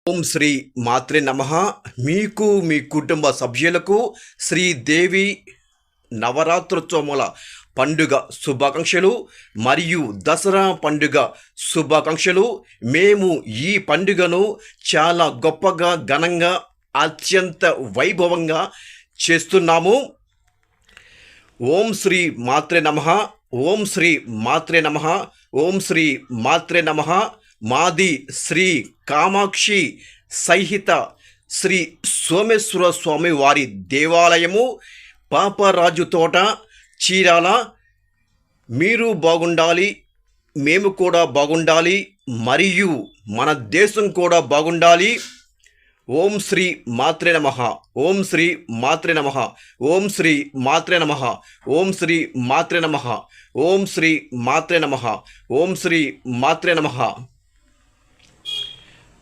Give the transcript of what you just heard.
ఓం శ్రీ మాత్రే నమః. మీకు మీ కుటుంబ సభ్యులకు శ్రీదేవి నవరాత్రోత్సవముల పండుగ శుభాకాంక్షలు మరియు దసరా పండుగ శుభాకాంక్షలు. మేము ఈ పండుగను చాలా గొప్పగా ఘనంగా అత్యంత వైభవంగా చేస్తున్నాము. ఓం శ్రీ మాత్రే నమః. ఓం శ్రీ మాత్రే నమః. ఓం శ్రీ మాత్రే నమః. మాది శ్రీ కామాక్షి సహిత శ్రీ సోమేశ్వర స్వామి వారి దేవాలయము, పాపరాజు తోట, చీరాల. మీరు బాగుండాలి, మేము కూడా బాగుండాలి, మరియు మన దేశం కూడా బాగుండాలి. ఓం శ్రీ మాత్రే నమః. ఓం శ్రీ మాత్రే నమః. ఓం శ్రీ మాత్రే నమః. ఓం శ్రీ మాత్రే నమః. ఓం శ్రీ మాత్రే నమః. ఓం శ్రీ మాత్రే నమః.